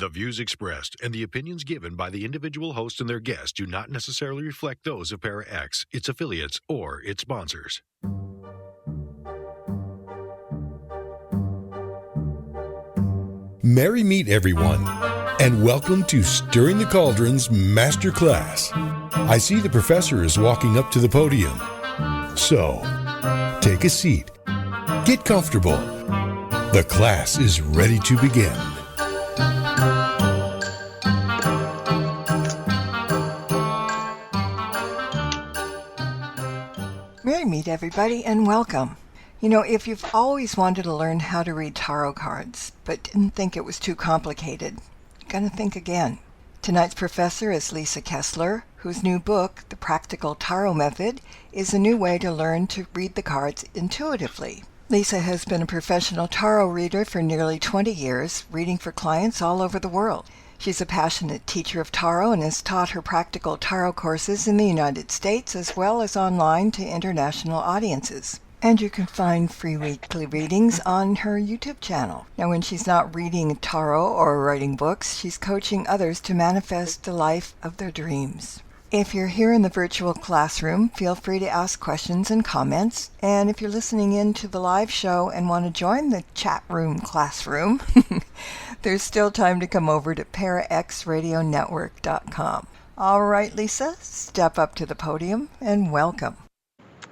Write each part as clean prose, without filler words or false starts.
The views expressed and the opinions given by the individual host and their guests do not necessarily reflect those of Para X, its affiliates, or its sponsors. Merry meet everyone, and welcome to Stirring the Cauldron's Masterclass. I see the professor is walking up to the podium. So, take a seat, get comfortable. The class is ready to begin. Merry meet everybody and welcome. You know, if you've always wanted to learn how to read tarot cards, but didn't think it was too complicated, gonna think again. Tonight's professor is Lisa Kessler, whose new book, The Practical Tarot Method, is a new way to learn to read the cards intuitively. Lisa has been a professional tarot reader for nearly 20 years, reading for clients all over the world. She's a passionate teacher of tarot and has taught her practical tarot courses in the United States as well as online to international audiences. And you can find free weekly readings on her YouTube channel. Now, when she's not reading tarot or writing books, she's coaching others to manifest the life of their dreams. If you're here in the virtual classroom, feel free to ask questions and comments. And if you're listening in to the live show and want to join the chat room classroom, there's still time to come over to paraxradionetwork.com. All right, Lisa, step up to the podium and welcome.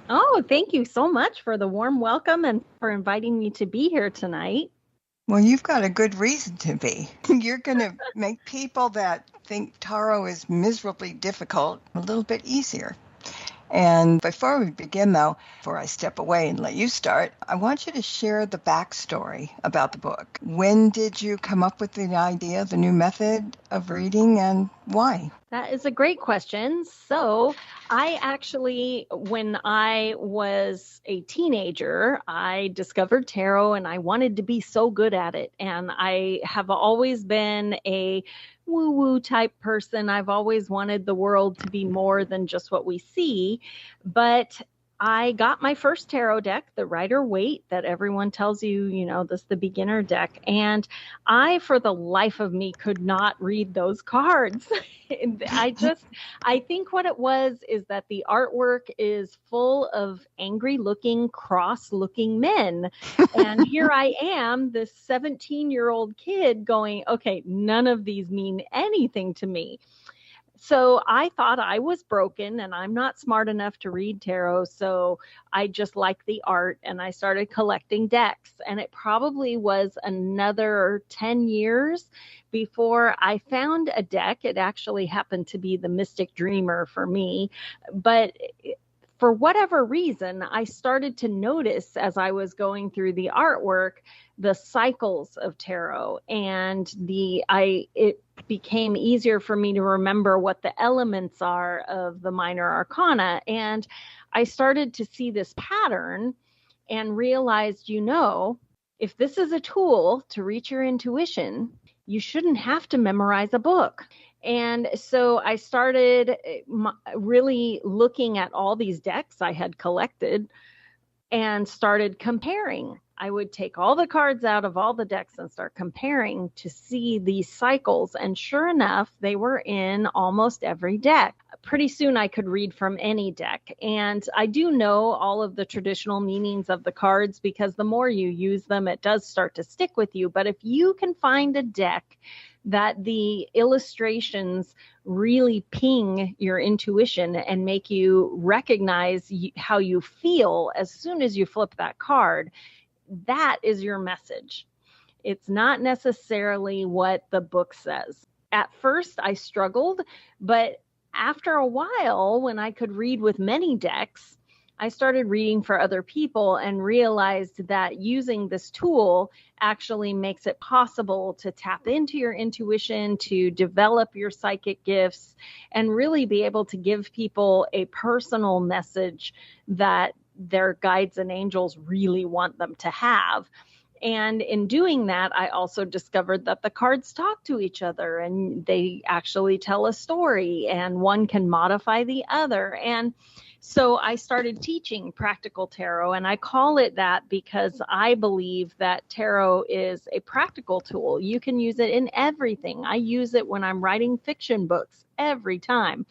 Oh, thank you so much for the warm welcome and for inviting me to be here tonight. Well, you've got a good reason to be. You're going to make people that think tarot is miserably difficult a little bit easier. And before we begin, though, before I step away and let you start, I want you to share the backstory about the book. When did you come up with the idea, the new method of reading, and why? That is a great question. So I actually, when I was a teenager, I discovered tarot and I wanted to be so good at it. And I have always been a woo-woo type person. I've always wanted the world to be more than just what we see. But I got my first tarot deck, the Rider-Waite, that everyone tells you, you know, this is the beginner deck. And I, for the life of me, could not read those cards. I think what it was is that the artwork is full of angry-looking, cross-looking men. And here I am, this 17-year-old kid going, okay, none of these mean anything to me. So I thought I was broken and I'm not smart enough to read tarot. So I just liked the art and I started collecting decks. And it probably was another 10 years before I found a deck. It actually happened to be the Mystic Dreamer for me. But for whatever reason, I started to notice as I was going through the artwork, the cycles of tarot, and it became easier for me to remember what the elements are of the minor arcana. And I started to see this pattern and realized, you know, if this is a tool to reach your intuition, you shouldn't have to memorize a book. And so I started really looking at all these decks I had collected and started comparing. I would take all the cards out of all the decks and start comparing to see these cycles. And sure enough, they were in almost every deck. Pretty soon I could read from any deck. And I do know all of the traditional meanings of the cards because the more you use them, it does start to stick with you. But if you can find a deck that the illustrations really ping your intuition and make you recognize how you feel as soon as you flip that card, that is your message. It's not necessarily what the book says. At first, I struggled, but after a while, when I could read with many decks, I started reading for other people and realized that using this tool actually makes it possible to tap into your intuition, to develop your psychic gifts, and really be able to give people a personal message that their guides and angels really want them to have. And in doing that, I also discovered that the cards talk to each other and they actually tell a story and one can modify the other. And So I started teaching practical tarot, and I call it that because I believe that tarot is a practical tool. You can use it in everything. I use it when I'm writing fiction books every time.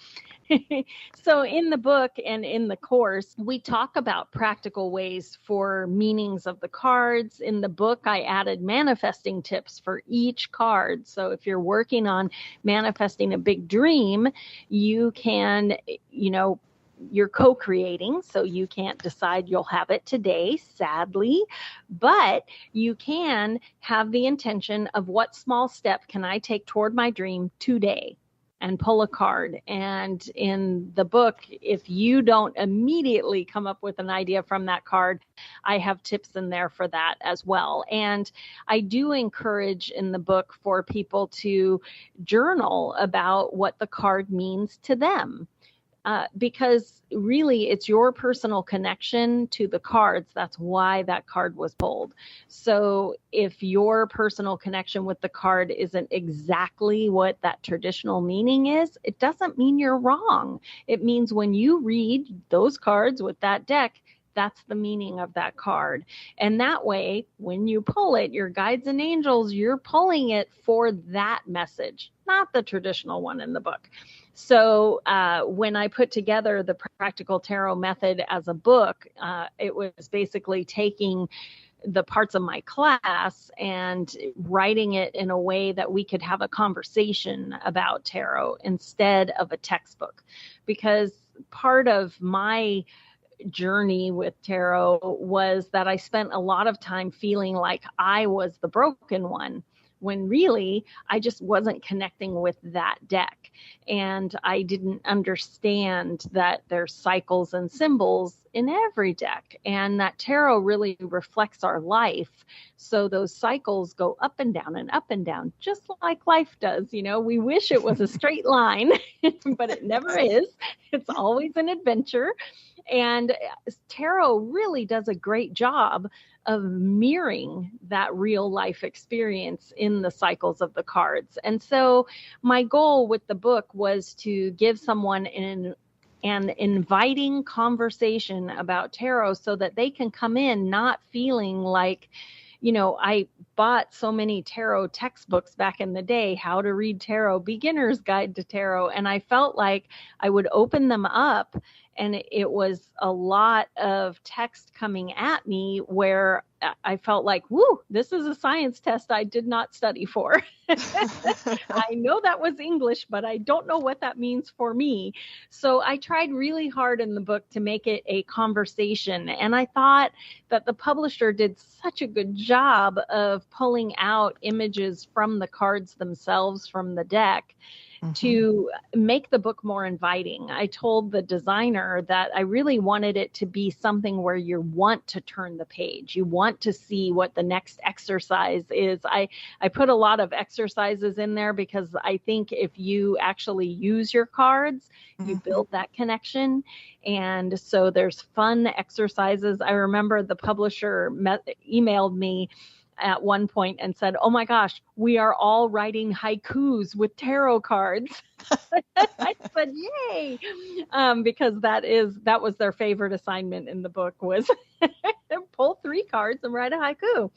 So in the book and in the course, we talk about practical ways for meanings of the cards. In the book, I added manifesting tips for each card. So if you're working on manifesting a big dream, you can, you're co-creating, so you can't decide you'll have it today, sadly, but you can have the intention of what small step can I take toward my dream today, and pull a card. And in the book, if you don't immediately come up with an idea from that card, I have tips in there for that as well. And I do encourage in the book for people to journal about what the card means to them. Because really it's your personal connection to the cards. That's why that card was pulled. So if your personal connection with the card isn't exactly what that traditional meaning is, it doesn't mean you're wrong. It means when you read those cards with that deck, that's the meaning of that card. And that way, when you pull it, your guides and angels, you're pulling it for that message, not the traditional one in the book. So when I put together the Practical Tarot Method as a book, it was basically taking the parts of my class and writing it in a way that we could have a conversation about tarot instead of a textbook. Because part of my journey with tarot was that I spent a lot of time feeling like I was the broken one, when really I just wasn't connecting with that deck. And I didn't understand that there's cycles and symbols in every deck, and that tarot really reflects our life. So those cycles go up and down, just like life does. We wish it was a straight line, but it never is. It's always an adventure. And tarot really does a great job of mirroring that real life experience in the cycles of the cards. And so my goal with the book was to give someone an inviting conversation about tarot so that they can come in not feeling like, I bought so many tarot textbooks back in the day, How to Read Tarot, Beginner's Guide to Tarot, and I felt like I would open them up and it was a lot of text coming at me where I felt like, whoo, this is a science test I did not study for. I know that was English, but I don't know what that means for me. So I tried really hard in the book to make it a conversation. And I thought that the publisher did such a good job of pulling out images from the cards themselves from the deck to make the book more inviting. I told the designer that I really wanted it to be something where you want to turn the page. You want to see what the next exercise is. I put a lot of exercises in there because I think if you actually use your cards, you build that connection. And so there's fun exercises. I remember the publisher emailed me at one point and said, "Oh my gosh, we are all writing haikus with tarot cards." I said, "Yay!" Because that was their favorite assignment in the book was pull 3 cards and write a haiku.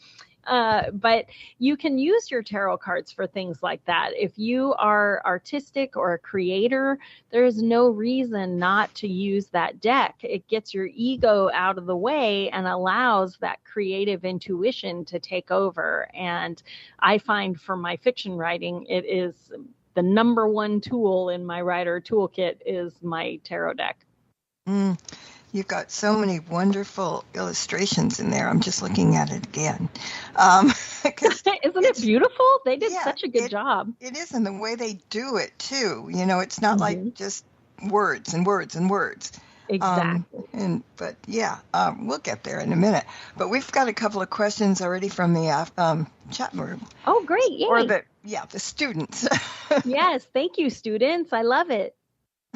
But you can use your tarot cards for things like that. If you are artistic or a creator, there is no reason not to use that deck. It gets your ego out of the way and allows that creative intuition to take over. And I find for my fiction writing, it is the number one tool in my writer toolkit is my tarot deck. You've got so many wonderful illustrations in there. I'm just looking at it again. Isn't it beautiful? They did such a good job. It is, and the way they do it, too. It's not like just words and words and words. Exactly. We'll get there in a minute. But we've got a couple of questions already from the chat room. Oh, great. Yay. Or the students. Yes, thank you, students. I love it.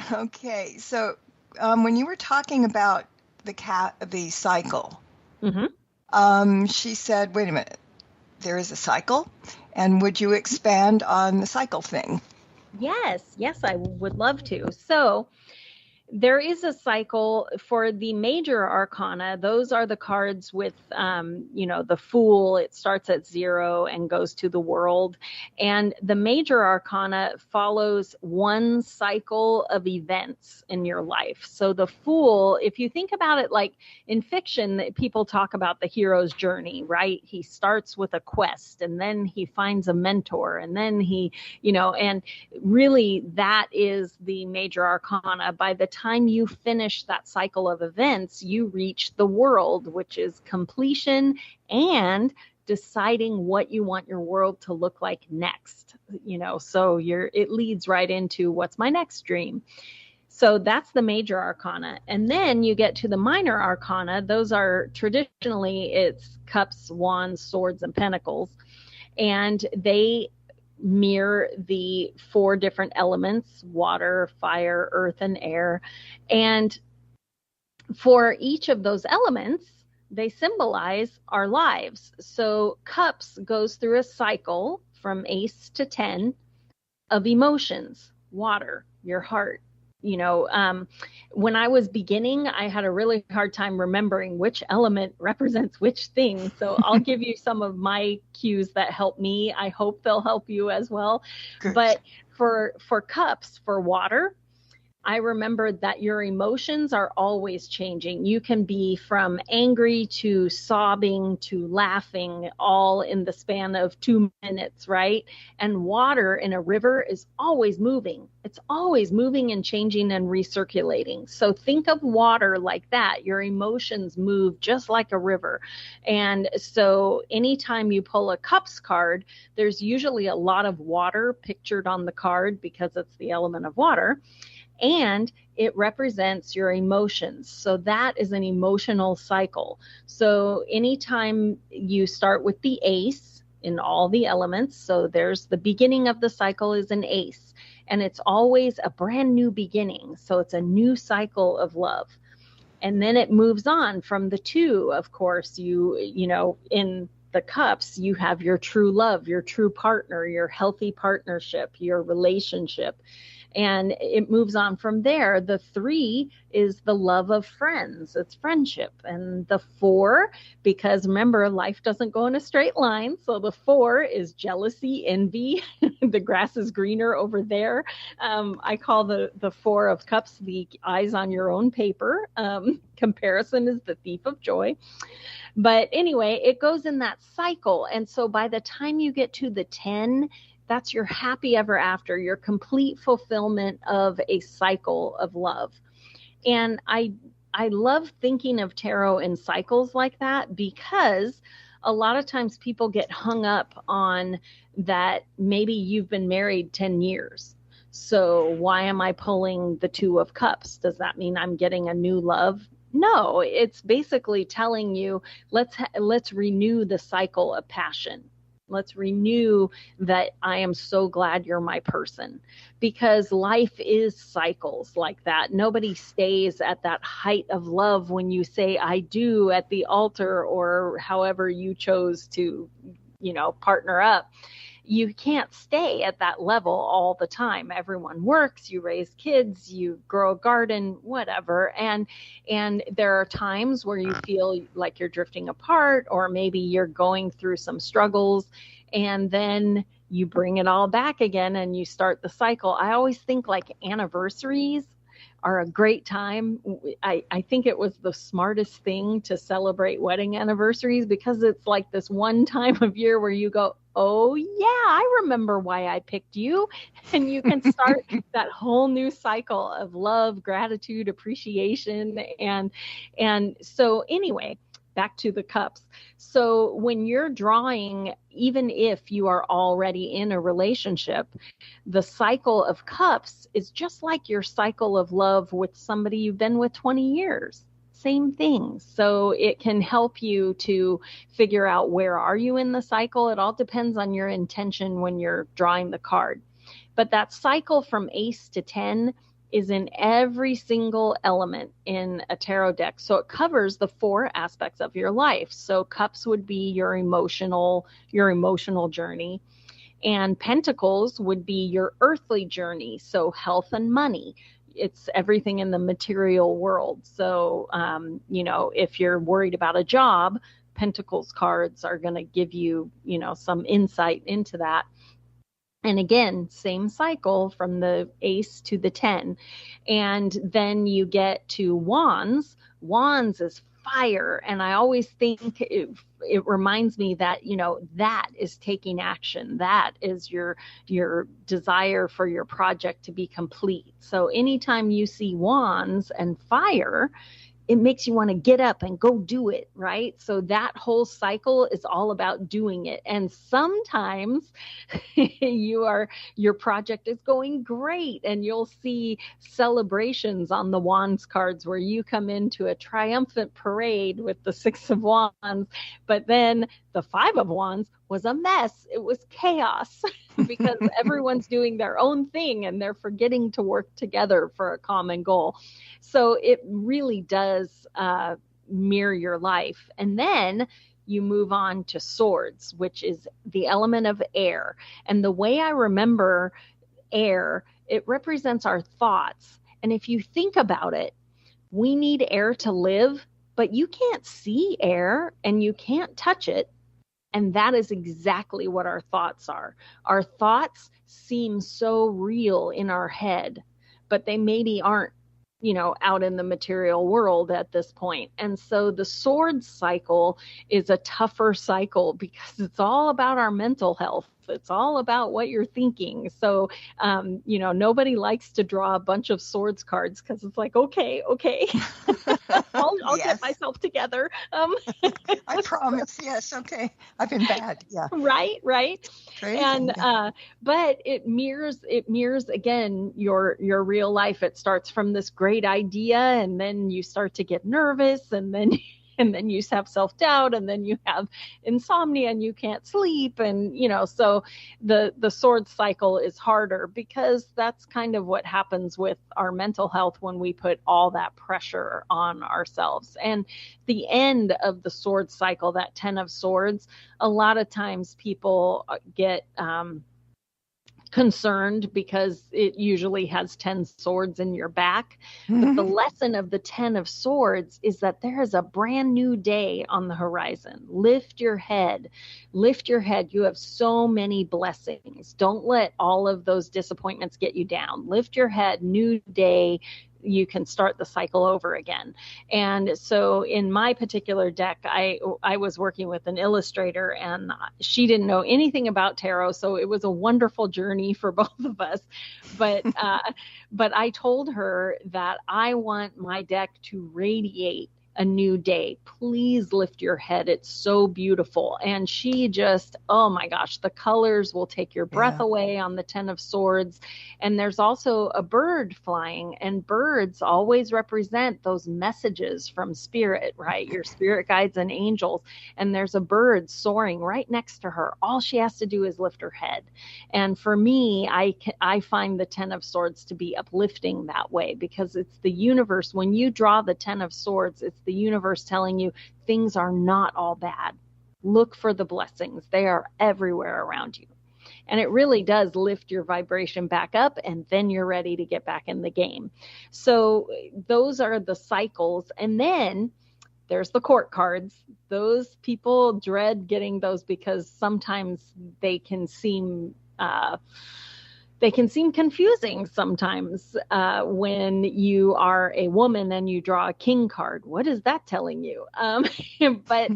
Okay, so when you were talking about the cycle, she said, wait a minute, there is a cycle? And would you expand on the cycle thing? Yes, I would love to. So There is a cycle for the major arcana. Those are the cards with, the Fool. It starts at 0 and goes to the World. And the major arcana follows one cycle of events in your life. So the Fool, if you think about it like in fiction, people talk about the hero's journey, right? He starts with a quest, and then he finds a mentor, and then he, and really that is the major arcana. By the time you finish that cycle of events, you reach the World, which is completion and deciding what you want your world to look like next. So it leads right into what's my next dream. So that's the major arcana. And then you get to the minor arcana. Those are traditionally, it's cups, wands, swords, and pentacles. And they mirror the 4 different elements: water, fire, earth, and air. And for each of those elements, they symbolize our lives. So cups goes through a cycle from ace to 10 of emotions: water, your heart. When I was beginning, I had a really hard time remembering which element represents which thing. So I'll give you some of my cues that help me. I hope they'll help you as well. Good. But for cups, for water, I remembered that your emotions are always changing. You can be from angry to sobbing to laughing, all in the span of 2 minutes, right? And water in a river is always moving. It's always moving and changing and recirculating. So think of water like that. Your emotions move just like a river. And so anytime you pull a cups card, there's usually a lot of water pictured on the card because it's the element of water. And it represents your emotions. So that is an emotional cycle. So anytime you start with the ace in all the elements, so there's the beginning of the cycle is an ace, and it's always a brand new beginning. So it's a new cycle of love. And then it moves on from the 2, of course, in the cups, you have your true love, your true partner, your healthy partnership, your relationship. And it moves on from there. The 3 is the love of friends. It's friendship. And the 4, because remember, life doesn't go in a straight line. So the 4 is jealousy, envy. The grass is greener over there. I call the 4 of cups the eyes on your own paper. Comparison is the thief of joy. But anyway, it goes in that cycle. And so by the time you get to the 10, that's your happy ever after, your complete fulfillment of a cycle of love. And I love thinking of tarot in cycles like that, because a lot of times people get hung up on that maybe you've been married 10 years. So why am I pulling the 2 of cups? Does that mean I'm getting a new love? No, it's basically telling you, let's renew the cycle of passion. Let's renew that I am so glad you're my person, because life is cycles like that. Nobody stays at that height of love when you say I do at the altar, or however you chose to, partner up. You can't stay at that level all the time. Everyone works, you raise kids, you grow a garden, whatever. And there are times where you feel like you're drifting apart, or maybe you're going through some struggles, and then you bring it all back again and you start the cycle. I always think like anniversaries are a great time. I think it was the smartest thing to celebrate wedding anniversaries, because it's like this one time of year where you go, oh yeah, I remember why I picked you. And you can start that whole new cycle of love, gratitude, appreciation. And so anyway, back to the cups. So when you're drawing, even if you are already in a relationship, the cycle of cups is just like your cycle of love with somebody you've been with 20 years. Same thing. So it can help you to figure out, where are you in the cycle? It all depends on your intention when you're drawing the card. But that cycle from ace to 10 is in every single element in a tarot deck. So it covers the 4 aspects of your life. So cups would be your emotional journey, and pentacles would be your earthly journey. So health and money. it's everything in the material world. So, if you're worried about a job, Pentacles cards are going to give you, some insight into that. And again, same cycle from the ace to the 10. And then you get to wands. Wands is fire. And I always think it reminds me that, that is taking action. That is your desire for your project to be complete. So anytime you see wands and fire, it makes you want to get up and go do it, right? So that whole cycle is all about doing it. And sometimes your project is going great, and you'll see celebrations on the wands cards where you come into a triumphant parade with the 6 of wands, but then the 5 of wands was a mess. It was chaos because everyone's doing their own thing and they're forgetting to work together for a common goal. So it really does mirror your life. And then you move on to swords, which is the element of air. And the way I remember air, it represents our thoughts. And if you think about it, we need air to live, but you can't see air and you can't touch it. And that is exactly what our thoughts are. Our thoughts seem so real in our head, but they maybe aren't, out in the material world at this point. And so the sword cycle is a tougher cycle because it's all about our mental health. It's all about what you're thinking. So, nobody likes to draw a bunch of swords cards because it's like, okay, I'll get myself together. I promise. Yes. Okay. I've been bad. Yeah. Right. Crazy. And, but it mirrors again, your real life. It starts from this great idea, and then you start to get nervous, and then you have self-doubt, and then you have insomnia and you can't sleep. And, so the sword cycle is harder because that's kind of what happens with our mental health when we put all that pressure on ourselves. And the end of the sword cycle, that 10 of swords, a lot of times people get, concerned because it usually has 10 swords in your back. But the lesson of the 10 of swords is that there is a brand new day on the horizon. Lift your head. You have so many blessings. Don't let all of those disappointments get you down. Lift your head, new day. You can start the cycle over again. And so in my particular deck, I was working with an illustrator, and she didn't know anything about tarot. So it was a wonderful journey for both of us. But I told her that I want my deck to radiate a new day. Please lift your head. It's so beautiful. And she just, oh my gosh, the colors will take your breath away on the 10 of swords. And there's also a bird flying, and birds always represent those messages from spirit, right? Your spirit guides and angels. And there's a bird soaring right next to her. All she has to do is lift her head. And for me, I find the 10 of swords to be uplifting that way, because it's the universe. When you draw the 10 of swords, it's the universe telling you things are not all bad. Look for the blessings. They are everywhere around you. And it really does lift your vibration back up, and then you're ready to get back in the game. So those are the cycles. And then there's the court cards. Those people dread getting those because sometimes they can seem confusing sometimes when you are a woman and you draw a king card. What is that telling you? But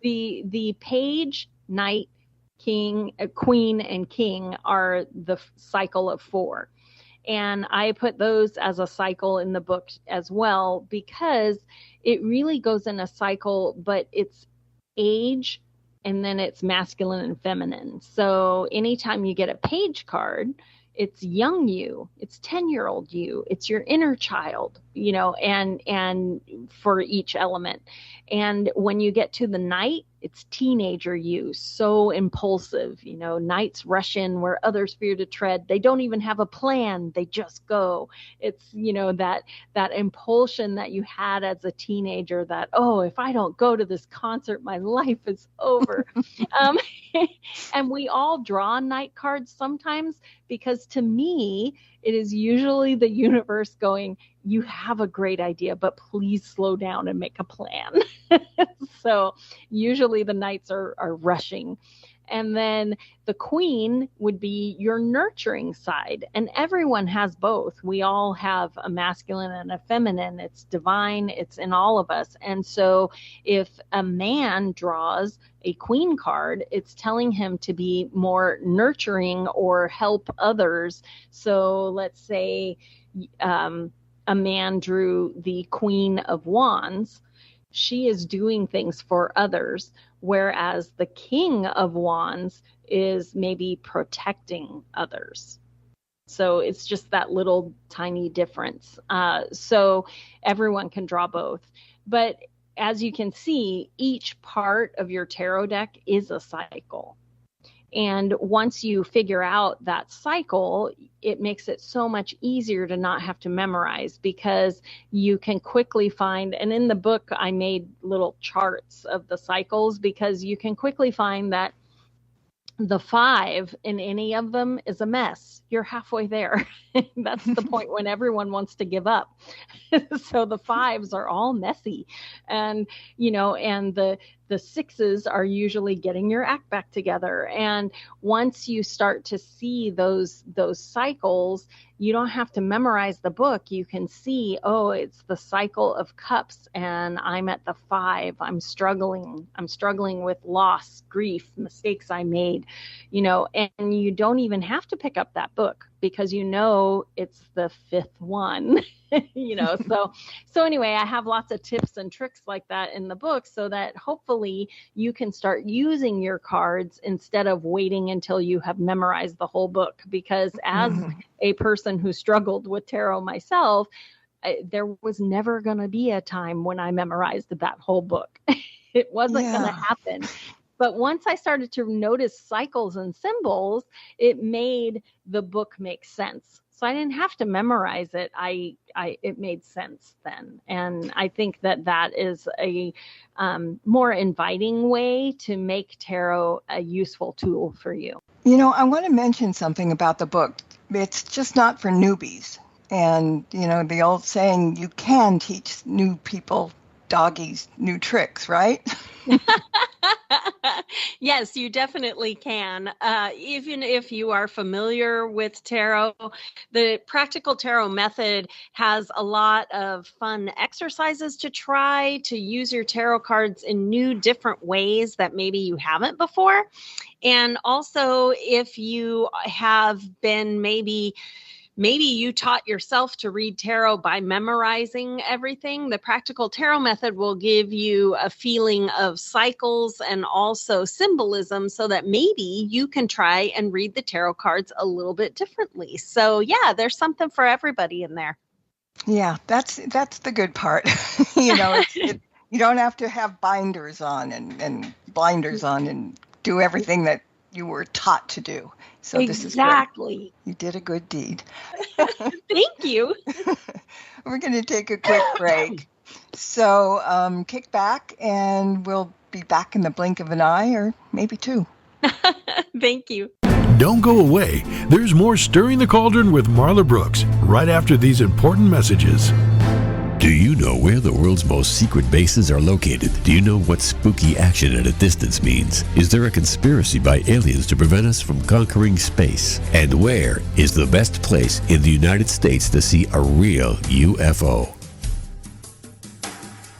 the page, knight, king, queen, and king are the cycle of 4. And I put those as a cycle in the book as well, because it really goes in a cycle, but it's age, and then it's masculine and feminine. So anytime you get a page card, it's young you, it's 10-year-old you, it's your inner child, and for each element. And when you get to the knight, it's teenager you, so impulsive. Knights rush in where others fear to tread. They don't even have a plan. They just go. It's, that impulsion that you had as a teenager that, oh, if I don't go to this concert, my life is over. And we all draw knight cards sometimes because to me, it is usually the universe going, you have a great idea, but please slow down and make a plan. So usually the knights are rushing. And then the queen would be your nurturing side. And everyone has both. We all have a masculine and a feminine. It's divine. It's in all of us. And so if a man draws a queen card, it's telling him to be more nurturing or help others. So let's say a man drew the Queen of Wands. She is doing things for others, whereas the King of Wands is maybe protecting others. So it's just that little tiny difference. So everyone can draw both. But as you can see, each part of your tarot deck is a cycle. And once you figure out that cycle, it makes it so much easier to not have to memorize, because you can quickly find, and in the book, I made little charts of the cycles, because you can quickly find that the 5 in any of them is a mess. You're halfway there. That's the point when everyone wants to give up. So the 5s are all messy. And, and the 6s are usually getting your act back together. And once you start to see those cycles, you don't have to memorize the book. You can see, oh, it's the cycle of cups, and I'm at the 5. I'm struggling with loss, grief, mistakes I made, and you don't even have to pick up that book, because it's the 5th one. So anyway, I have lots of tips and tricks like that in the book, so that hopefully you can start using your cards instead of waiting until you have memorized the whole book. Because as a person who struggled with tarot myself, there was never going to be a time when I memorized that whole book. It wasn't going to happen. But once I started to notice cycles and symbols, it made the book make sense. So I didn't have to memorize it. It made sense then. And I think that is a more inviting way to make tarot a useful tool for you. I want to mention something about the book. It's just not for newbies. And, the old saying, you can teach new people, doggies, new tricks, right? Yes, you definitely can. Even if you are familiar with tarot, the practical tarot method has a lot of fun exercises to try to use your tarot cards in new, different ways that maybe you haven't before. And also, if you have been maybe you taught yourself to read tarot by memorizing everything, the practical tarot method will give you a feeling of cycles and also symbolism, so that maybe you can try and read the tarot cards a little bit differently. So yeah, there's something for everybody in there. Yeah, that's the good part. You don't have to have binders on and blinders on and do everything that you were taught to do. So this is exactly. You did a good deed. Thank you. We're going to take a quick break. So kick back, and we'll be back in the blink of an eye, or maybe 2. Thank you. Don't go away. There's more Stirring the Cauldron with Marla Brooks right after these important messages. Do you know where the world's most secret bases are located? Do you know what spooky action at a distance means? Is there a conspiracy by aliens to prevent us from conquering space? And where is the best place in the United States to see a real UFO?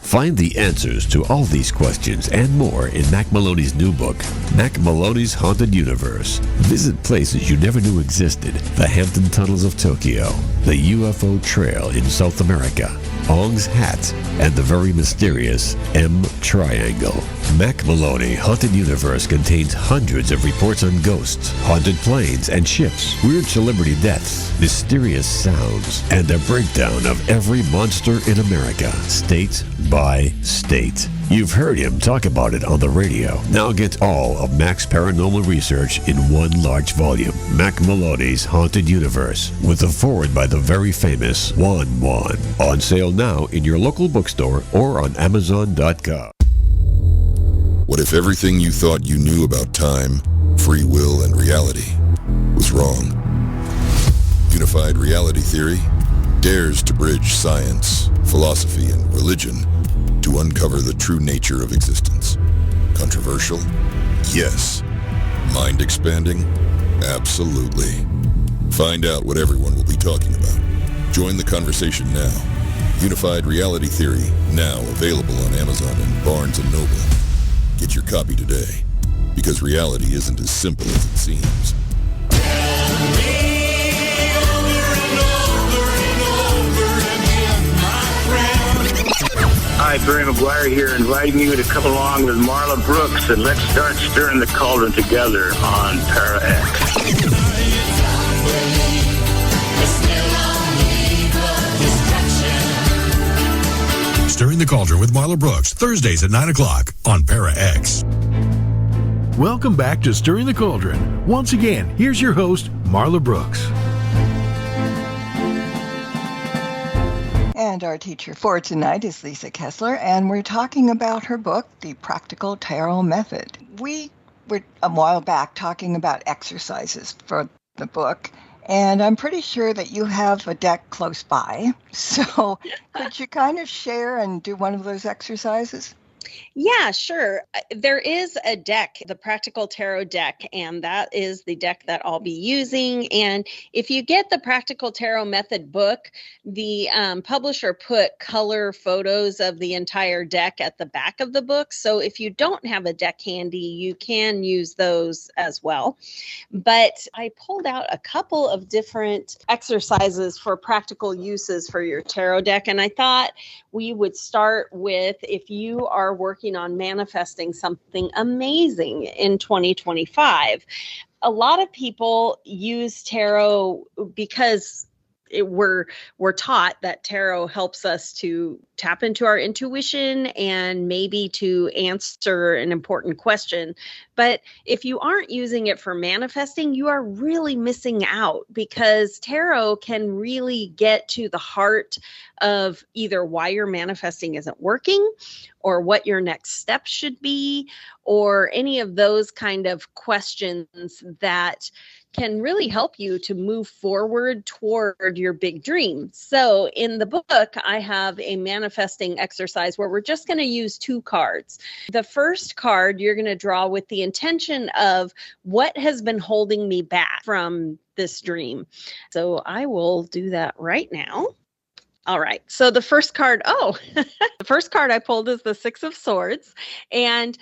Find the answers to all these questions and more in Mac Maloney's new book, Mac Maloney's Haunted Universe. Visit places you never knew existed: the Hampton Tunnels of Tokyo, the UFO Trail in South America, Ong's Hat, and the very mysterious M Triangle. Mac Maloney Haunted Universe contains hundreds of reports on ghosts, haunted planes and ships, weird celebrity deaths, mysterious sounds, and a breakdown of every monster in America, state by state. You've heard him talk about it on the radio. Now get all of Mac's paranormal research in one large volume. Mac Maloney's Haunted Universe, with a foreword by the very famous Juan Juan. On sale now in your local bookstore or on Amazon.com. What if everything you thought you knew about time, free will, and reality was wrong? Unified Reality Theory dares to bridge science, philosophy, and religion to uncover the true nature of existence. Controversial? Yes. Mind-expanding? Absolutely. Find out what everyone will be talking about. Join the conversation now. Unified Reality Theory, now available on Amazon and Barnes & Noble. Get your copy today, because reality isn't as simple as it seems. Hi, Barry McGuire here, inviting you to come along with Marla Brooks and let's start stirring the cauldron together on Para X. Stirring the Cauldron with Marla Brooks, Thursdays at 9 o'clock on Para X. Welcome back to Stirring the Cauldron. Once again, here's your host, Marla Brooks. And our teacher for tonight is Lisa Kessler, and we're talking about her book, The Practical Tarot Method. We were a while back talking about exercises for the book, and I'm pretty sure that you have a deck close by. So could you kind of share and do one of those exercises? Yeah, sure. There is a deck, the Practical Tarot deck, and that is the deck that I'll be using. And if you get the Practical Tarot Method book, the publisher put color photos of the entire deck at the back of the book. So if you don't have a deck handy, you can use those as well. But I pulled out a couple of different exercises for practical uses for your tarot deck. And I thought we would start with, if you are working on manifesting something amazing in 2025. A lot of people use tarot because we're taught that tarot helps us to tap into our intuition and maybe to answer an important question. But if you aren't using it for manifesting, you are really missing out, because tarot can really get to the heart of either why your manifesting isn't working, or what your next step should be, or any of those kind of questions that can really help you to move forward toward your big dream. So in the book, I have a manifesting exercise where we're just going to use 2 cards. The first card you're going to draw with the intention of what has been holding me back from this dream. So I will do that right now. All right. So the first card, the first card I pulled is the 6 of Swords. And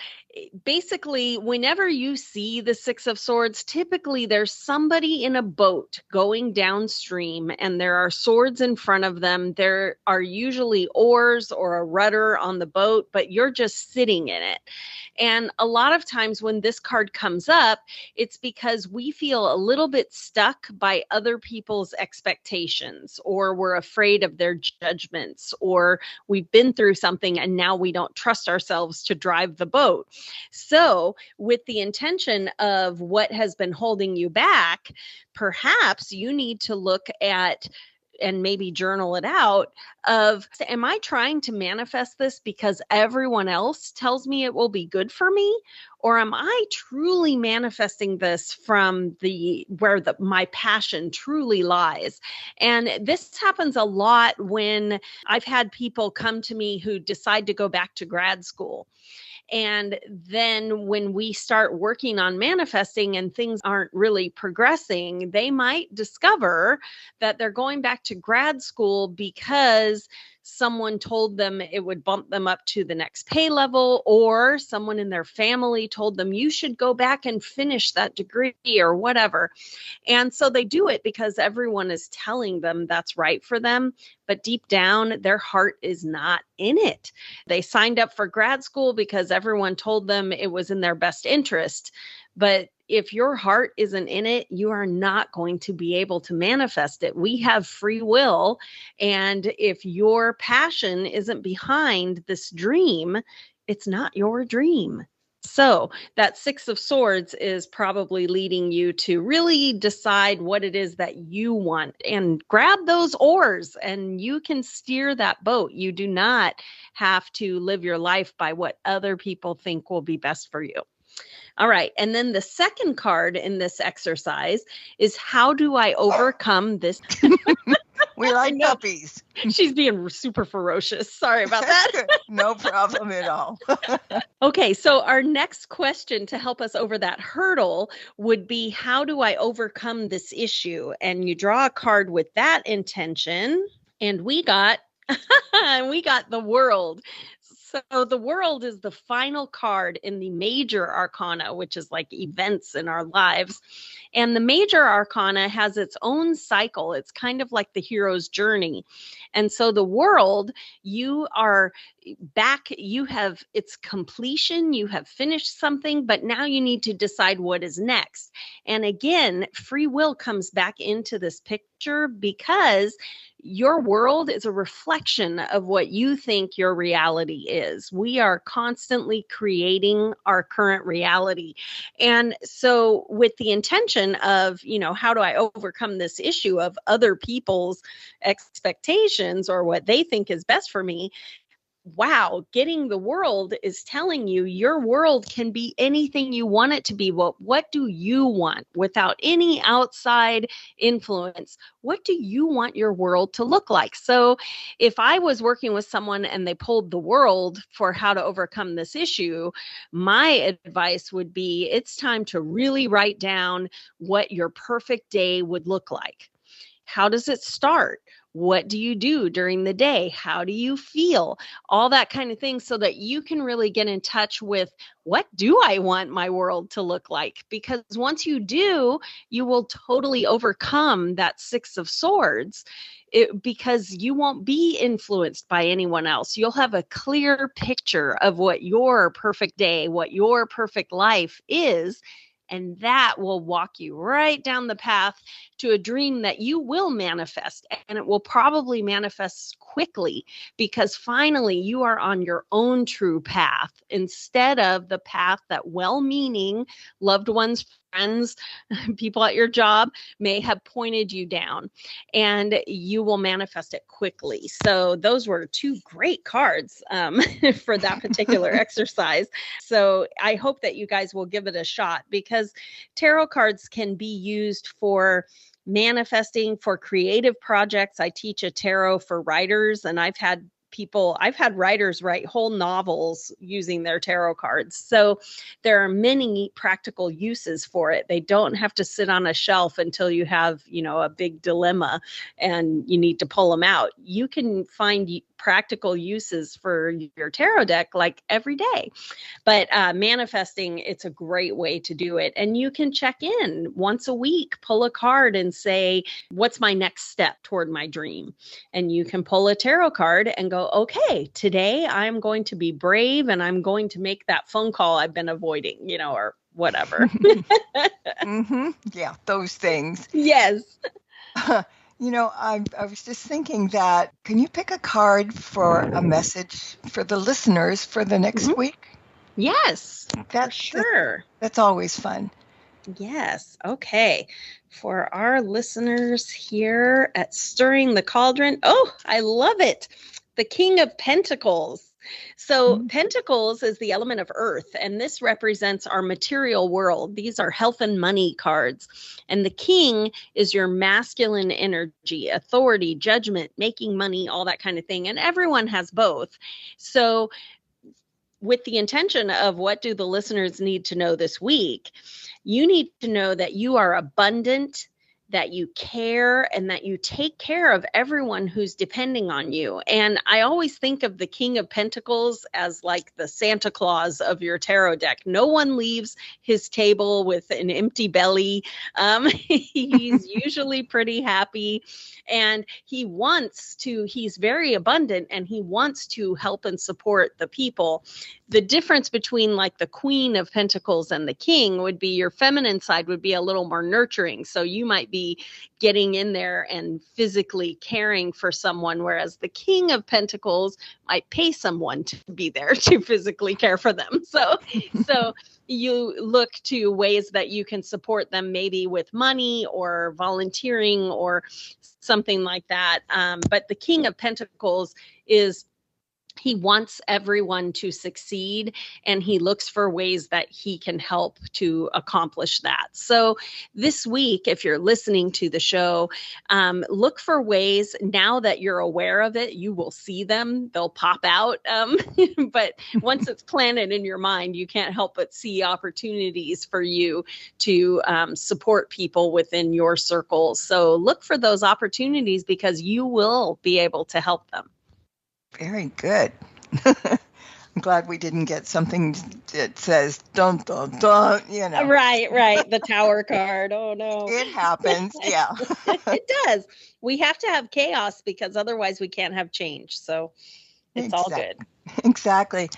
basically, whenever you see the 6 of Swords, typically there's somebody in a boat going downstream and there are swords in front of them. There are usually oars or a rudder on the boat, but you're just sitting in it. And a lot of times when this card comes up, it's because we feel a little bit stuck by other people's expectations, or we're afraid of their judgments, or we've been through something and now we don't trust ourselves to drive the boat. So with the intention of what has been holding you back, perhaps you need to look at and maybe journal it out of, am I trying to manifest this because everyone else tells me it will be good for me? Or am I truly manifesting this from where my passion truly lies? And this happens a lot when I've had people come to me who decide to go back to grad school. And then when we start working on manifesting and things aren't really progressing, they might discover that they're going back to grad school because someone told them it would bump them up to the next pay level, or someone in their family told them you should go back and finish that degree or whatever. And so they do it because everyone is telling them that's right for them. But deep down, their heart is not in it. They signed up for grad school because everyone told them it was in their best interest. But if your heart isn't in it, you are not going to be able to manifest it. We have free will. And if your passion isn't behind this dream, it's not your dream. So that 6 of Swords is probably leading you to really decide what it is that you want and grab those oars, and you can steer that boat. You do not have to live your life by what other people think will be best for you. All right. And then the second card in this exercise is, how do I overcome this? We like puppies. She's being super ferocious. Sorry about that. No problem at all. Okay, so our next question to help us over that hurdle would be, how do I overcome this issue? And you draw a card with that intention, and we got the World. So the World is the final card in the major arcana, which is like events in our lives. And the major arcana has its own cycle. It's kind of like the hero's journey. And so the World, you are back, you have its completion, you have finished something, but now you need to decide what is next. And again, free will comes back into this picture, because your world is a reflection of what you think your reality is. We are constantly creating our current reality. And so with the intention of, how do I overcome this issue of other people's expectations or what they think is best for me? Wow, getting the World is telling you your world can be anything you want it to be. Well, what do you want without any outside influence? What do you want your world to look like? So if I was working with someone and they pulled the World for how to overcome this issue, my advice would be, it's time to really write down what your perfect day would look like. How does it start? What do you do during the day? How do you feel? All that kind of thing, so that you can really get in touch with, what do I want my world to look like? Because once you do, you will totally overcome that Six of Swords, because you won't be influenced by anyone else. You'll have a clear picture of what your perfect day, what your perfect life is. And that will walk you right down the path to a dream that you will manifest. And it will probably manifest quickly, because finally you are on your own true path, instead of the path that well-meaning loved ones, friends, people at your job may have pointed you down, and you will manifest it quickly. So those were two great cards for that particular exercise. So I hope that you guys will give it a shot, because tarot cards can be used for manifesting, for creative projects. I teach a tarot for writers, and I've had writers write whole novels using their tarot cards. So there are many practical uses for it. They don't have to sit on a shelf until you have, a big dilemma and you need to pull them out. You can find practical uses for your tarot deck like every day. But manifesting, it's a great way to do it. And you can check in once a week, pull a card and say, what's my next step toward my dream? And you can pull a tarot card and go, okay, today I'm going to be brave and I'm going to make that phone call I've been avoiding, or whatever. Mm-hmm. Yeah, those things. Yes. I was just thinking that, can you pick a card for a message for the listeners for the next week? Yes, for sure. That's always fun. Yes. Okay. For our listeners here at Stirring the Cauldron. Oh, I love it. The King of Pentacles. So Pentacles is the element of earth, and this represents our material world. These are health and money cards. And the King is your masculine energy, authority, judgment, making money, all that kind of thing. And everyone has both. So with the intention of, what do the listeners need to know this week? You need to know that you are abundant, that you care, and that you take care of everyone who's depending on you. And I always think of the King of Pentacles as like the Santa Claus of your tarot deck. No one leaves his table with an empty belly. He's usually pretty happy, and he's very abundant, and he wants to help and support the people. The difference between like the Queen of Pentacles and the King would be your feminine side would be a little more nurturing. So you might be getting in there and physically caring for someone, whereas the King of Pentacles might pay someone to be there to physically care for them. So you look to ways that you can support them, maybe with money or volunteering or something like that. But the King of Pentacles is He wants everyone to succeed, and he looks for ways that he can help to accomplish that. So this week, if you're listening to the show, look for ways. Now that you're aware of it, you will see them. They'll pop out. But once it's planted in your mind, you can't help but see opportunities for you to support people within your circles. So look for those opportunities, because you will be able to help them. Very good. I'm glad we didn't get something that says dun dun dun, Right. The tower card. Oh no. It happens. Yeah. It does. We have to have chaos, because otherwise we can't have change. So it's all good. Exactly.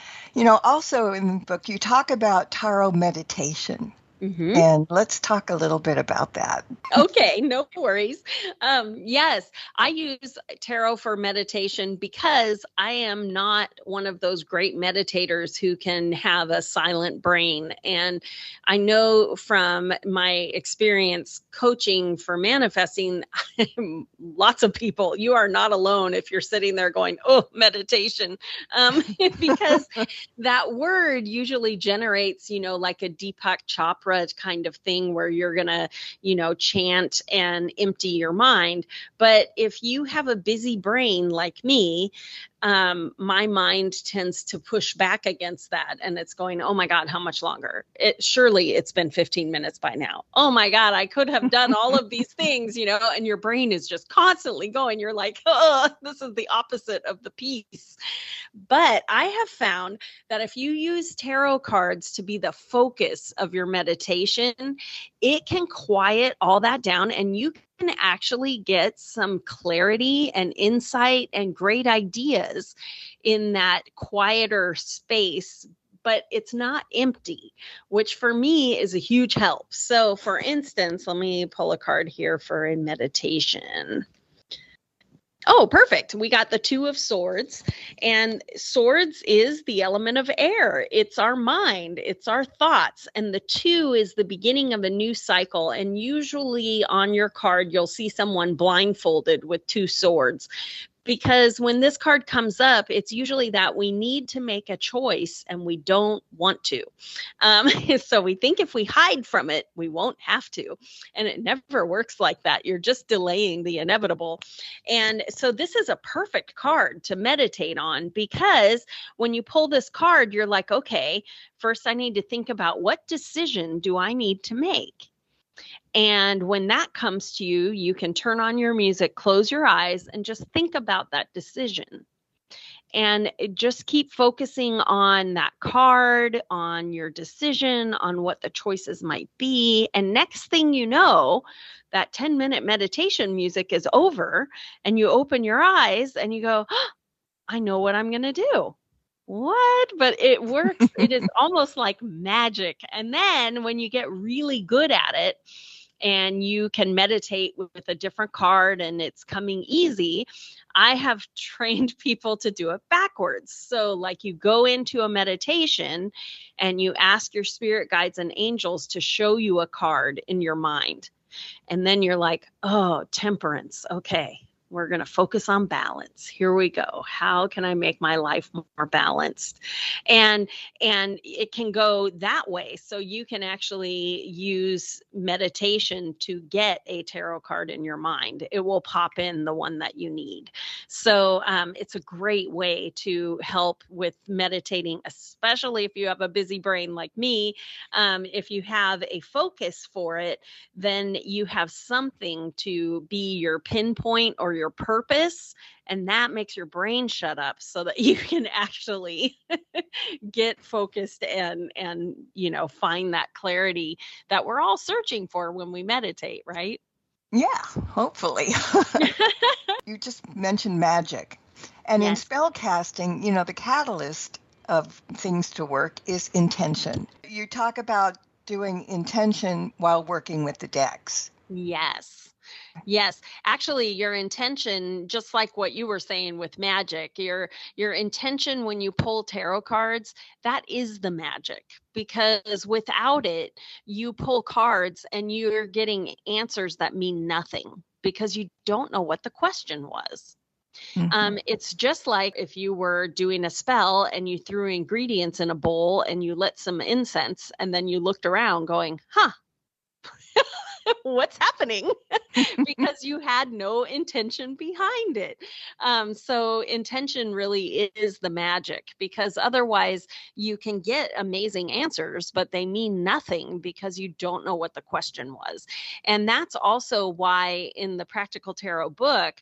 Also in the book, you talk about tarot meditation. Mm-hmm. And let's talk a little bit about that. Okay, no worries. Yes, I use tarot for meditation because I am not one of those great meditators who can have a silent brain. And I know from my experience coaching for manifesting, lots of people, you are not alone if you're sitting there going, oh, meditation, because that word usually generates, like a Deepak Chopra kind of thing where you're going to, chant and empty your mind. But if you have a busy brain like me, my mind tends to push back against that. And it's going, oh my God, how much longer? Surely it's been 15 minutes by now. Oh my God, I could have done all of these things, and your brain is just constantly going. You're like, oh, this is the opposite of the peace. But I have found that if you use tarot cards to be the focus of your meditation, it can quiet all that down, and you can actually get some clarity and insight and great ideas in that quieter space. But it's not empty, which for me is a huge help. So for instance, let me pull a card here for a meditation. Oh, perfect. We got the Two of Swords, and swords is the element of air. It's our mind, it's our thoughts. And the two is the beginning of a new cycle. And usually on your card, you'll see someone blindfolded with two swords. Because when this card comes up, it's usually that we need to make a choice and we don't want to. So we think if we hide from it, we won't have to. And it never works like that. You're just delaying the inevitable. And so this is a perfect card to meditate on, because when you pull this card, you're like, okay, first I need to think about what decision do I need to make? And when that comes to you, you can turn on your music, close your eyes, and just think about that decision. And just keep focusing on that card, on your decision, on what the choices might be. And next thing you know, that 10-minute meditation music is over, and you open your eyes and you go, oh, I know what I'm going to do. What? But it works. It is almost like magic. And then when you get really good at it, and you can meditate with a different card and it's coming easy, I have trained people to do it backwards. So like you go into a meditation and you ask your spirit guides and angels to show you a card in your mind. And then you're like, oh, temperance. Okay. We're going to focus on balance. Here we go. How can I make my life more balanced? And it can go that way. So you can actually use meditation to get a tarot card in your mind. It will pop in the one that you need. So it's a great way to help with meditating, especially if you have a busy brain like me. If you have a focus for it, then you have something to be your pinpoint or your purpose, and that makes your brain shut up so that you can actually get focused and find that clarity that we're all searching for when we meditate, right? Yeah, hopefully. You just mentioned magic, and Yes. in spell casting, the catalyst of things to work is intention. You talk about doing intention while working with the decks. Yes. Actually, your intention, just like what you were saying with magic, your intention when you pull tarot cards, that is the magic. Because without it, you pull cards and you're getting answers that mean nothing because you don't know what the question was. It's just like if you were doing a spell and you threw ingredients in a bowl and you lit some incense and then you looked around going, huh, what's happening? Because you had no intention behind it. So intention really is the magic, because otherwise you can get amazing answers, but they mean nothing because you don't know what the question was. And that's also why in the Practical Tarot book,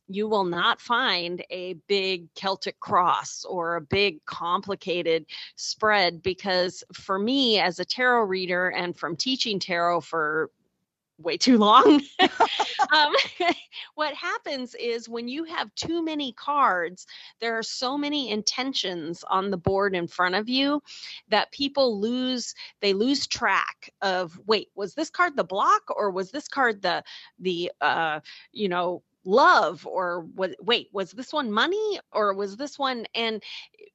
you will not find a big Celtic cross or a big complicated spread, because for me as a tarot reader and from teaching tarot for way too long. um, what happens is when you have too many cards, there are so many intentions on the board in front of you that people lose track of, wait, was this card the block, or was this card the love, or was this one money, or was this one? And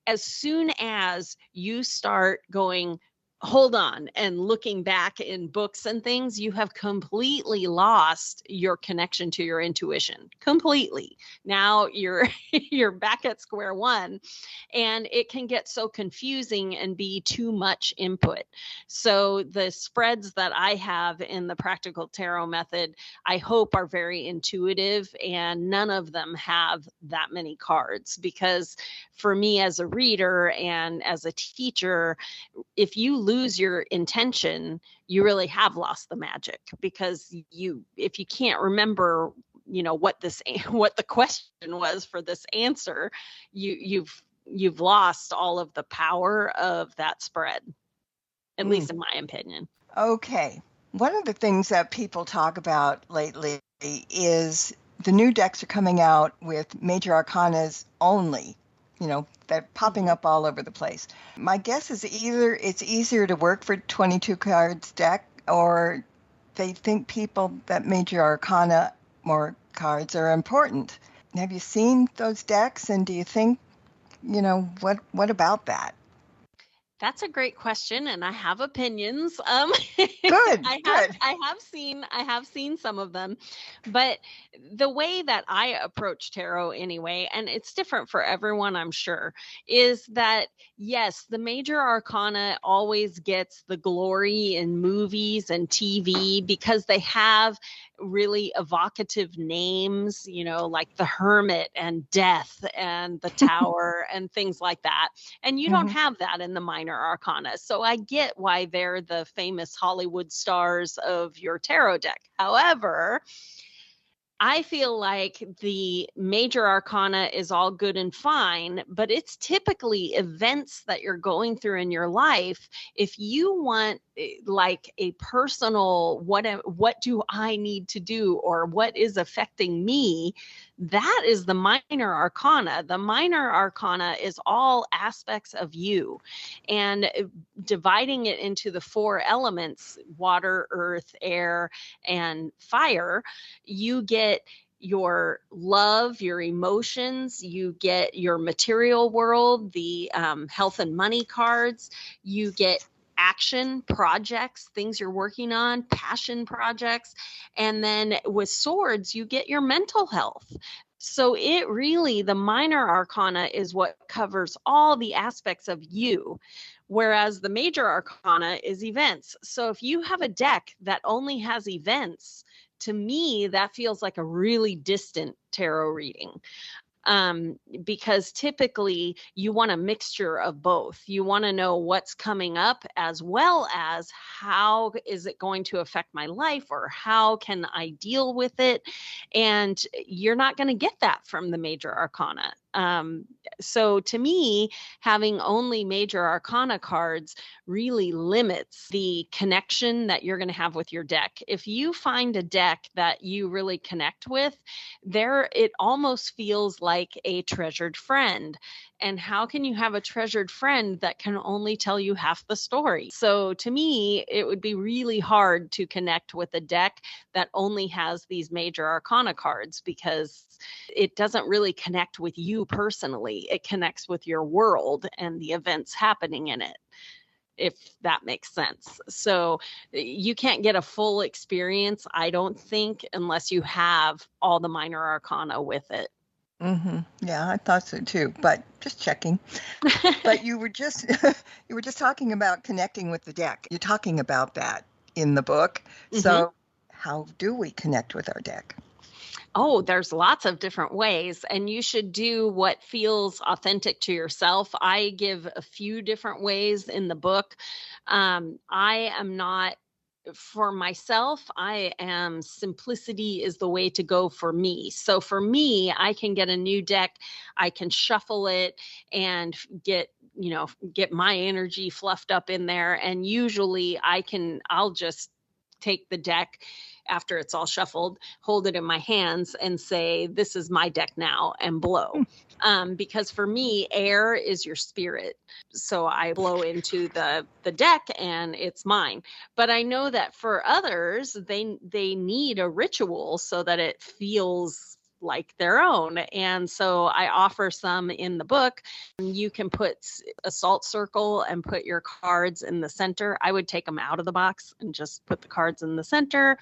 as soon as you start going, hold on, and looking back in books and things, you have completely lost your connection to your intuition. Completely. Now you're back at square one, and it can get so confusing and be too much input. So the spreads that I have in the Practical Tarot method, I hope are very intuitive, and none of them have that many cards, because for me as a reader and as a teacher, if you lose your intention, you really have lost the magic, because if you can't remember, what the question was for this answer, you've lost all of the power of that spread, at least in my opinion. Okay. One of the things that people talk about lately is the new decks are coming out with major arcanas only. They're popping up all over the place. My guess is either it's easier to work for 22 cards deck, or they think people that major arcana more cards are important. Have you seen those decks, and do you think, what about that? That's a great question, and I have opinions. Good. I have seen some of them, but the way that I approach tarot anyway, and it's different for everyone, I'm sure, is that yes, the major arcana always gets the glory in movies and TV because they have really evocative names, like the Hermit and Death and the Tower and things like that. And you don't have that in the minor arcana. So I get why they're the famous Hollywood stars of your tarot deck. However, I feel like the major arcana is all good and fine, but it's typically events that you're going through in your life. If you want like a personal, what do I need to do, or what is affecting me, that is the minor arcana. The minor arcana is all aspects of you, and dividing it into the 4 elements, water, earth, air, and fire, you get your love, your emotions, you get your material world, the health and money cards, you get action projects, things you're working on, passion projects. And then with swords, you get your mental health. So the minor arcana is what covers all the aspects of you, whereas the major arcana is events. So if you have a deck that only has events, to me, that feels like a really distant tarot reading. Because typically you want a mixture of both. You want to know what's coming up, as well as how is it going to affect my life, or how can I deal with it? And you're not going to get that from the major arcana. So to me, having only major arcana cards really limits the connection that you're going to have with your deck. If you find a deck that you really connect with, it almost feels like a treasured friend. And how can you have a treasured friend that can only tell you half the story? So to me, it would be really hard to connect with a deck that only has these major arcana cards, because it doesn't really connect with you personally. It connects with your world and the events happening in it, if that makes sense. So you can't get a full experience, I don't think, unless you have all the minor arcana with it. Yeah, I thought so too, but just checking. But you were just you were just talking about connecting with the deck. You're talking about that in the book. So how do we connect with our deck? Oh, there's lots of different ways, and you should do what feels authentic to yourself. I give a few different ways in the book. I am not, for myself, I am simplicity is the way to go for me. So for me, I can get a new deck, I can shuffle it and get my energy fluffed up in there. And usually I'll just take the deck after it's all shuffled, hold it in my hands and say, this is my deck now, and blow. Because for me, air is your spirit. So I blow into the deck and it's mine. But I know that for others, they need a ritual so that it feels like their own. And so I offer some in the book. You can put a salt circle and put your cards in the center. I would take them out of the box and just put the cards in the center.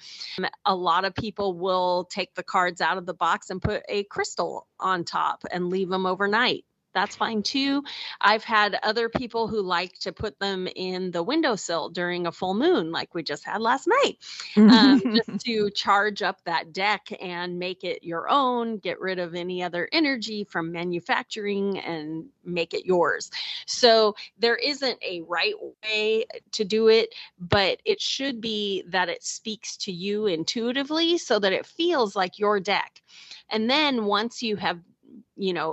A lot of people will take the cards out of the box and put a crystal on top and leave them overnight. That's fine too. I've had other people who like to put them in the windowsill during a full moon, like we just had last night, just to charge up that deck and make it your own, get rid of any other energy from manufacturing and make it yours. So there isn't a right way to do it, but it should be that it speaks to you intuitively so that it feels like your deck. And then once you have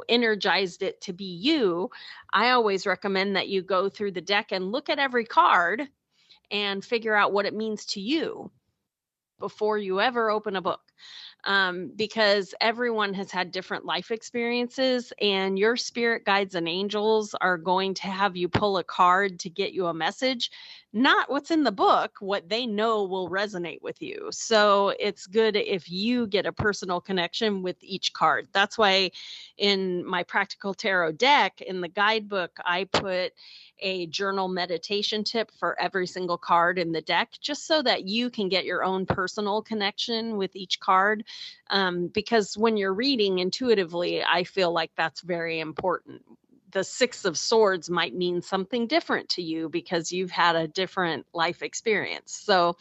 energized it to be you, I always recommend that you go through the deck and look at every card and figure out what it means to you before you ever open a book. Because everyone has had different life experiences, and your spirit guides and angels are going to have you pull a card to get you a message, not what's in the book, what they know will resonate with you. So it's good if you get a personal connection with each card. That's why in my Practical Tarot deck, in the guidebook, I put a journal meditation tip for every single card in the deck, just so that you can get your own personal connection with each card. Because when you're reading intuitively, I feel like that's very important. The Six of Swords might mean something different to you because you've had a different life experience. So,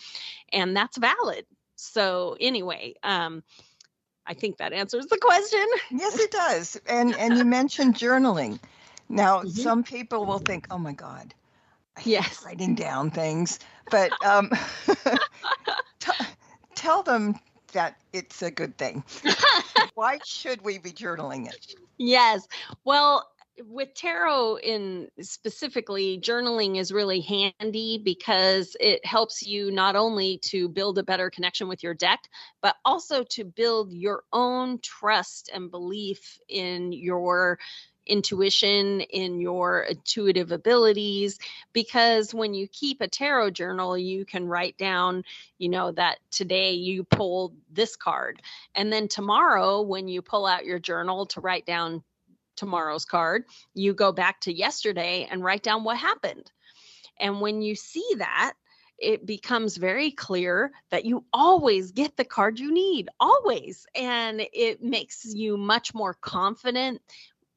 and that's valid. So anyway, I think that answers the question. Yes, it does. And you mentioned journaling. Now, some people will think, oh my God, I hate writing down things. But tell them that it's a good thing. Why should we be journaling it? Yes. Well, with tarot in specifically, journaling is really handy because it helps you not only to build a better connection with your deck, but also to build your own trust and belief in your intuition, in your intuitive abilities. Because when you keep a tarot journal, you can write down, that today you pulled this card. And then tomorrow, when you pull out your journal to write down tomorrow's card, you go back to yesterday and write down what happened. And when you see that, it becomes very clear that you always get the card you need, always. And it makes you much more confident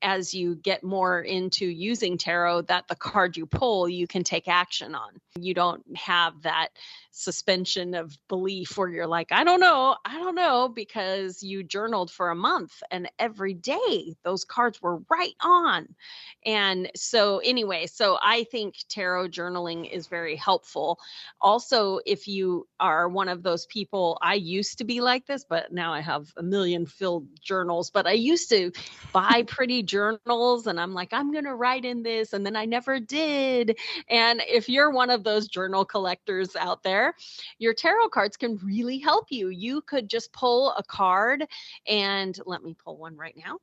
as you get more into using tarot, that the card you pull, you can take action on. You don't have that suspension of belief where you're like, I don't know, because you journaled for a month and every day those cards were right on. And so anyway, so I think tarot journaling is very helpful. Also, if you are one of those people, I used to be like this, but now I have a million filled journals, but I used to buy pretty journals and I'm like, I'm going to write in this. And then I never did. And if you're one of those journal collectors out there, your tarot cards can really help you. You could just pull a card, and let me pull one right now.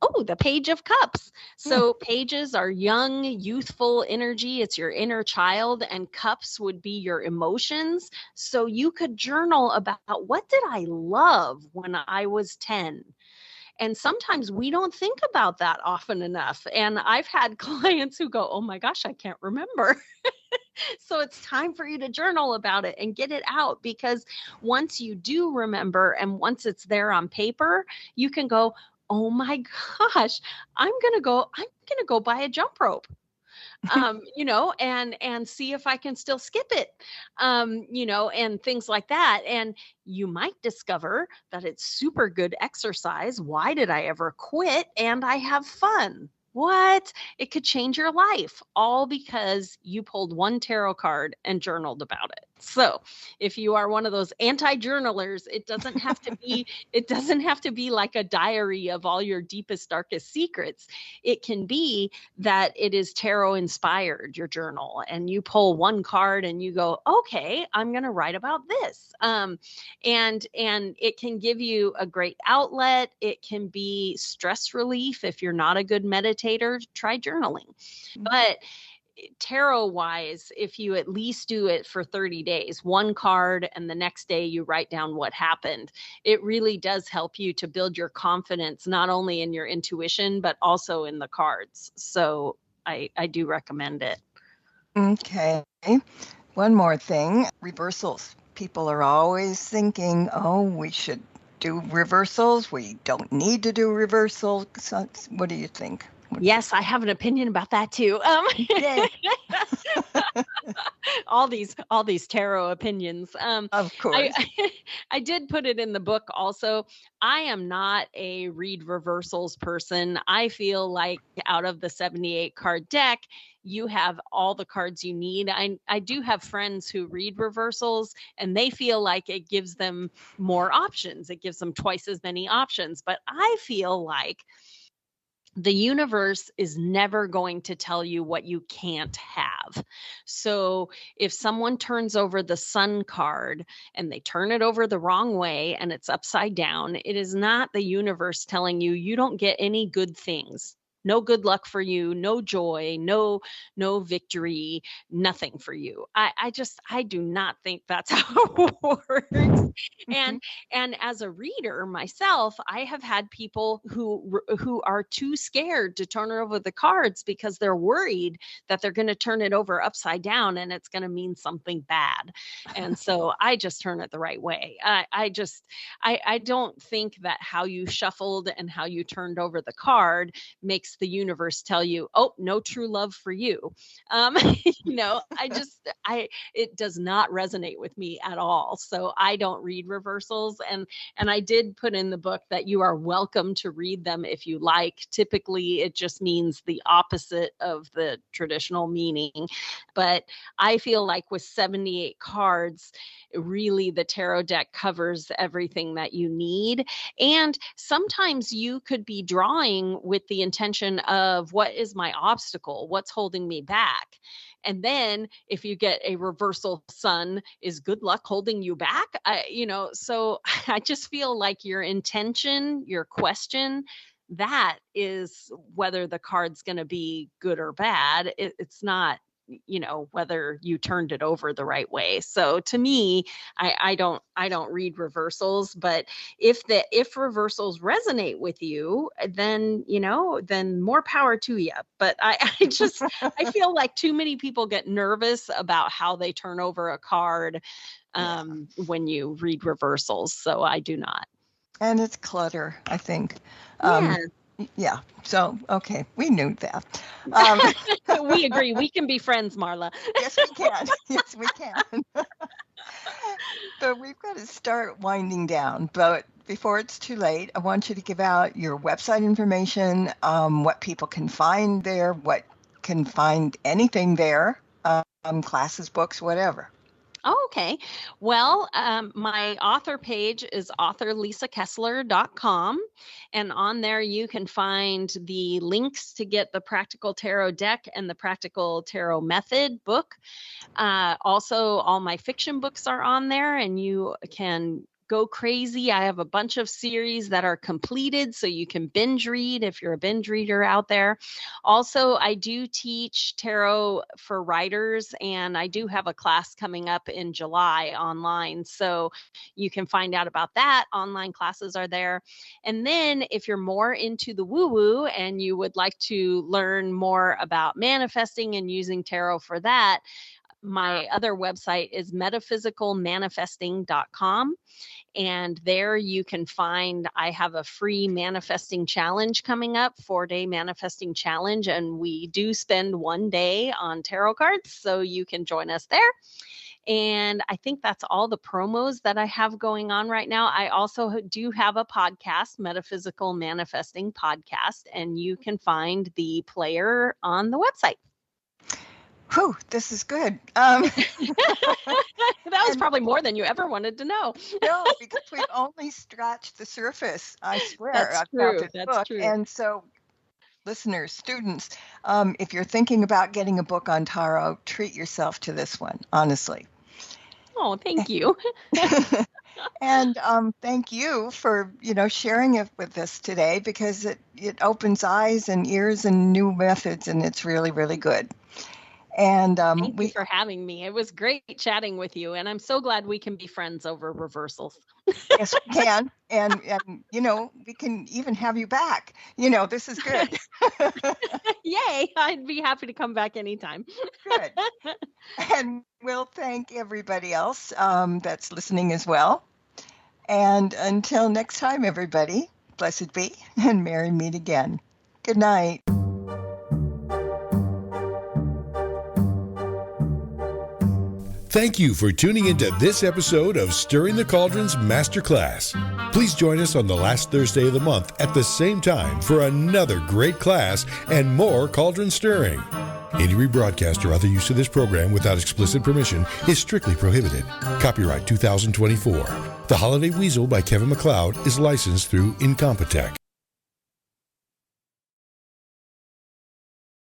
Oh, the Page of Cups. So pages are young, youthful energy. It's your inner child, and cups would be your emotions. So you could journal about, what did I love when I was 10? And sometimes we don't think about that often enough. And I've had clients who go, oh my gosh, I can't remember. So it's time for you to journal about it and get it out, because once you do remember and once it's there on paper, you can go, oh my gosh, I'm going to go buy a jump rope. And see if I can still skip it, and things like that. And you might discover that it's super good exercise. Why did I ever quit? And I have fun. What? It could change your life, all because you pulled one tarot card and journaled about it. So if you are one of those anti-journalers, it doesn't have to be like a diary of all your deepest, darkest secrets. It can be that it is tarot inspired, your journal, and you pull one card and you go, okay, I'm going to write about this. And it can give you a great outlet. It can be stress relief. If you're not a good meditator, try journaling. But tarot wise, if you at least do it for 30 days, one card, and the next day you write down what happened, it really does help you to build your confidence, not only in your intuition, but also in the cards. So I do recommend it. Okay. One more thing, reversals. People are always thinking, oh, we should do reversals. We don't need to do reversals. So what do you think? Yes, I have an opinion about that too. All these tarot opinions. Of course. I did put it in the book also. I am not a read reversals person. I feel like out of the 78 card deck, you have all the cards you need. I do have friends who read reversals and they feel like it gives them more options. It gives them twice as many options. But I feel like the universe is never going to tell you what you can't have. So if someone turns over the sun card and they turn it over the wrong way and it's upside down, it is not the universe telling you you don't get any good things. No good luck for you, no joy, no victory, nothing for you. I do not think that's how it works. And as a reader myself, I have had people who are too scared to turn over the cards because they're worried that they're going to turn it over upside down and it's going to mean something bad. And so I just turn it the right way. I don't think that how you shuffled and how you turned over the card makes the universe tell you, oh, no true love for you. It does not resonate with me at all. So I don't read reversals. And I did put in the book that you are welcome to read them if you like. Typically, it just means the opposite of the traditional meaning. But I feel like with 78 cards, really the tarot deck covers everything that you need. And sometimes you could be drawing with the intention of what is my obstacle? What's holding me back? And then if you get a reversal sun, is good luck holding you back? So I just feel like your intention, your question, that is whether the card's going to be good or bad. It's not, whether you turned it over the right way. So to me, I don't read reversals, but if reversals resonate with you, then more power to you. But I feel like too many people get nervous about how they turn over a card when you read reversals. So I do not. And it's clutter, I think. Yeah. So, okay. We knew that. We agree. We can be friends, Marla. Yes, we can. Yes, we can. But we've got to start winding down. But before it's too late, I want you to give out your website information, what people can find there, what can find anything there, classes, books, whatever. Okay. Well, my author page is authorlisakessler.com. And on there, you can find the links to get the Practical Tarot deck and the Practical Tarot Method book. Also, all my fiction books are on there, and you can go crazy. I have a bunch of series that are completed, so you can binge read if you're a binge reader out there. Also, I do teach tarot for writers, and I do have a class coming up in July online, so you can find out about that. Online classes are there. And then if you're more into the woo-woo and you would like to learn more about manifesting and using tarot for that, My other website is metaphysicalmanifesting.com. And there you can find, I have a free manifesting challenge coming up, 4-day manifesting challenge. And we do spend 1 day on tarot cards, so you can join us there. And I think that's all the promos that I have going on right now. I also do have a podcast, Metaphysical Manifesting Podcast, and you can find the player on the website. Whew, this is good. That was probably more than you ever wanted to know. No, because we've only scratched the surface. I swear. That's true. That's true. And so, listeners, students, if you're thinking about getting a book on tarot, treat yourself to this one, honestly. Oh, thank you. And thank you for, sharing it with us today, because it opens eyes and ears and new methods, and it's really, really good. And thank you for having me. It was great chatting with you, and I'm so glad we can be friends over reversals. Yes, we can. And we can even have you back. This is good. Yay. I'd be happy to come back anytime. Good. And we'll thank everybody else that's listening as well. And until next time, everybody, blessed be and merry meet again. Good night. Thank you for tuning into this episode of Stirring the Cauldrons Masterclass. Please join us on the last Thursday of the month at the same time for another great class and more cauldron stirring. Any rebroadcast or other use of this program without explicit permission is strictly prohibited. Copyright 2024. The Holiday Weasel by Kevin MacLeod is licensed through Incompetech.